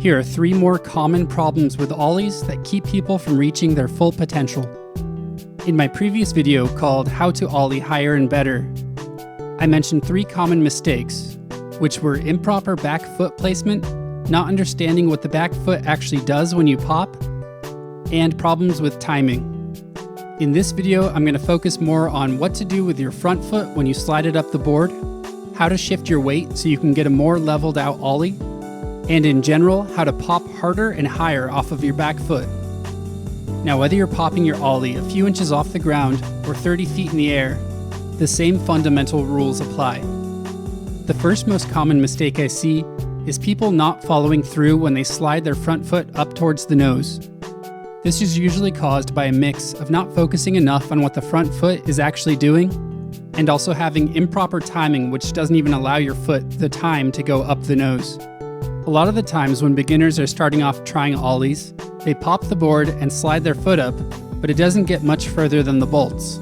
Here are 3 more common problems with ollies that keep people from reaching their full potential. In my previous video called How to Ollie Higher and Better, I mentioned 3 common mistakes, which were improper back foot placement, not understanding what the back foot actually does when you pop, and problems with timing. In this video, I'm going to focus more on what to do with your front foot when you slide it up the board, how to shift your weight so you can get a more leveled out ollie, and in general, how to pop harder and higher off of your back foot. Now, whether you're popping your ollie a few inches off the ground or 30 feet in the air, the same fundamental rules apply. The first most common mistake I see is people not following through when they slide their front foot up towards the nose. This is usually caused by a mix of not focusing enough on what the front foot is actually doing, and also having improper timing, which doesn't even allow your foot the time to go up the nose. A lot of the times when beginners are starting off trying ollies, they pop the board and slide their foot up, but it doesn't get much further than the bolts.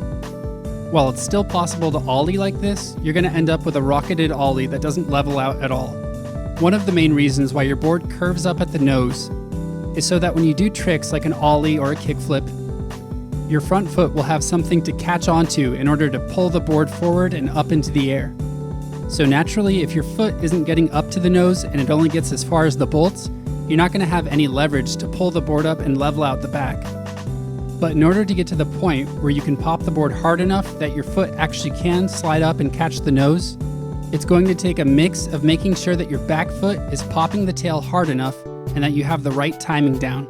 While it's still possible to ollie like this, you're going to end up with a rocketed ollie that doesn't level out at all. One of the main reasons why your board curves up at the nose is so that when you do tricks like an ollie or a kickflip, your front foot will have something to catch onto in order to pull the board forward and up into the air. So naturally, if your foot isn't getting up to the nose and it only gets as far as the bolts, you're not going to have any leverage to pull the board up and level out the back. But in order to get to the point where you can pop the board hard enough that your foot actually can slide up and catch the nose, it's going to take a mix of making sure that your back foot is popping the tail hard enough and that you have the right timing down.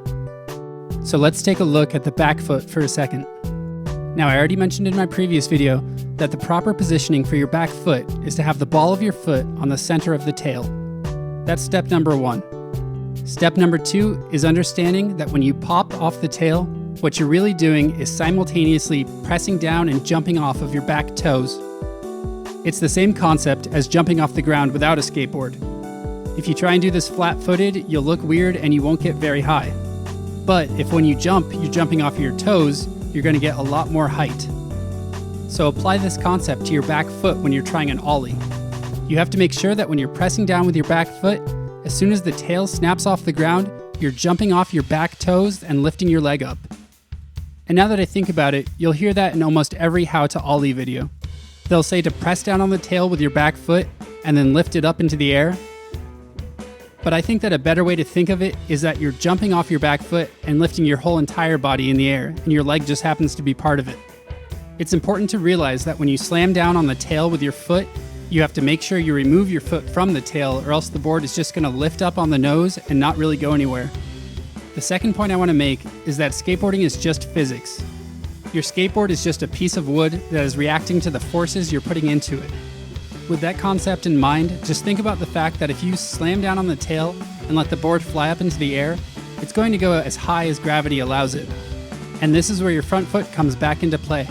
So let's take a look at the back foot for a second. Now, I already mentioned in my previous video that the proper positioning for your back foot is to have the ball of your foot on the center of the tail. That's step number 1. Step number 2 is understanding that when you pop off the tail, what you're really doing is simultaneously pressing down and jumping off of your back toes. It's the same concept as jumping off the ground without a skateboard. If you try and do this flat-footed, you'll look weird and you won't get very high. But if when you jump, you're jumping off your toes, you're going to get a lot more height. So apply this concept to your back foot when you're trying an ollie. You have to make sure that when you're pressing down with your back foot, as soon as the tail snaps off the ground, you're jumping off your back toes and lifting your leg up. And now that I think about it, you'll hear that in almost every how to ollie video. They'll say to press down on the tail with your back foot and then lift it up into the air. But I think that a better way to think of it is that you're jumping off your back foot and lifting your whole entire body in the air, and your leg just happens to be part of it. It's important to realize that when you slam down on the tail with your foot, you have to make sure you remove your foot from the tail, or else the board is just going to lift up on the nose and not really go anywhere. The second point I want to make is that skateboarding is just physics. Your skateboard is just a piece of wood that is reacting to the forces you're putting into it. With that concept in mind, just think about the fact that if you slam down on the tail and let the board fly up into the air, it's going to go as high as gravity allows it. And this is where your front foot comes back into play.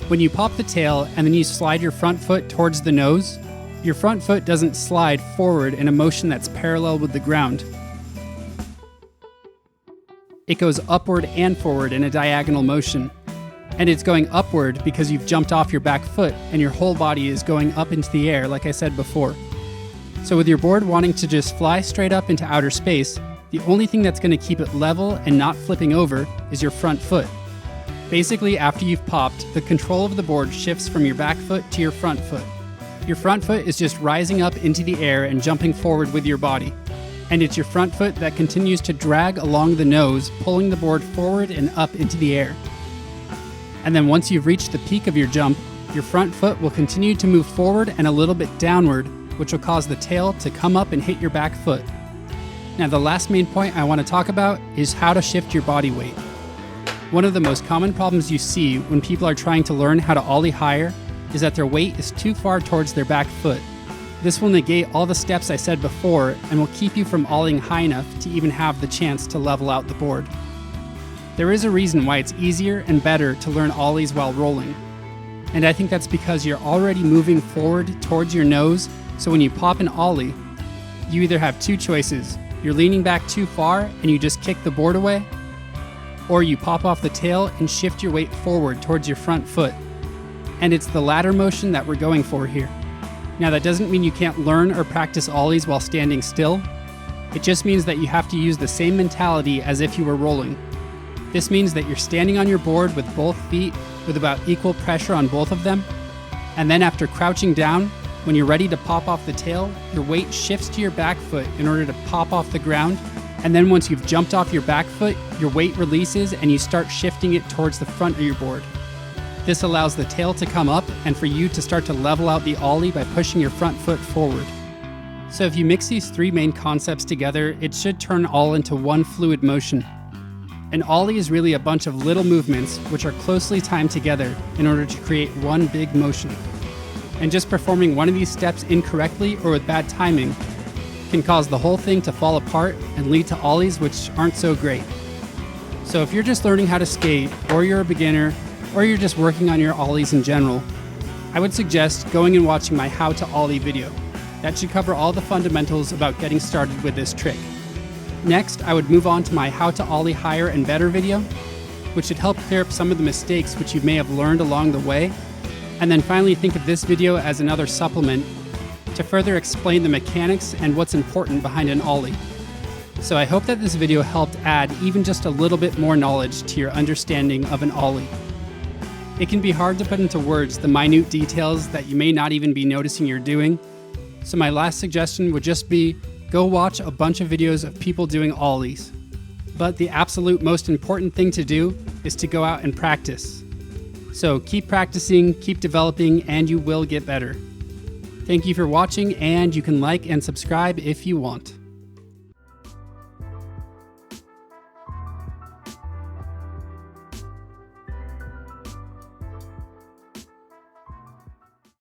When you pop the tail and then you slide your front foot towards the nose, your front foot doesn't slide forward in a motion that's parallel with the ground. It goes upward and forward in a diagonal motion. And it's going upward because you've jumped off your back foot and your whole body is going up into the air, like I said before. So with your board wanting to just fly straight up into outer space, the only thing that's going to keep it level and not flipping over is your front foot. Basically, after you've popped, the control of the board shifts from your back foot to your front foot. Your front foot is just rising up into the air and jumping forward with your body. And it's your front foot that continues to drag along the nose, pulling the board forward and up into the air. And then once you've reached the peak of your jump, your front foot will continue to move forward and a little bit downward, which will cause the tail to come up and hit your back foot. Now, the last main point I want to talk about is how to shift your body weight. One of the most common problems you see when people are trying to learn how to ollie higher is that their weight is too far towards their back foot. This will negate all the steps I said before and will keep you from ollieing high enough to even have the chance to level out the board. There is a reason why it's easier and better to learn ollies while rolling. And I think that's because you're already moving forward towards your nose, so when you pop an ollie, you either have 2 choices. You're leaning back too far and you just kick the board away, or you pop off the tail and shift your weight forward towards your front foot. And it's the latter motion that we're going for here. Now, that doesn't mean you can't learn or practice ollies while standing still. It just means that you have to use the same mentality as if you were rolling. This means that you're standing on your board with both feet with about equal pressure on both of them, and then after crouching down, when you're ready to pop off the tail, your weight shifts to your back foot in order to pop off the ground, and then once you've jumped off your back foot, your weight releases and you start shifting it towards the front of your board. This allows the tail to come up and for you to start to level out the ollie by pushing your front foot forward. So if you mix these three main concepts together, it should turn all into one fluid motion. An ollie is really a bunch of little movements which are closely timed together in order to create one big motion. And just performing one of these steps incorrectly or with bad timing can cause the whole thing to fall apart and lead to ollies which aren't so great. So if you're just learning how to skate, or you're a beginner, or you're just working on your ollies in general, I would suggest going and watching my How to Ollie video. That should cover all the fundamentals about getting started with this trick. Next, I would move on to my How to Ollie Higher and Better video, which should help clear up some of the mistakes which you may have learned along the way. And then finally think of this video as another supplement to further explain the mechanics and what's important behind an ollie. So I hope that this video helped add even just a little bit more knowledge to your understanding of an ollie. It can be hard to put into words the minute details that you may not even be noticing you're doing. So my last suggestion would just be go watch a bunch of videos of people doing ollies. But the absolute most important thing to do is to go out and practice. So keep practicing, keep developing, and you will get better. Thank you for watching, and you can like and subscribe if you want.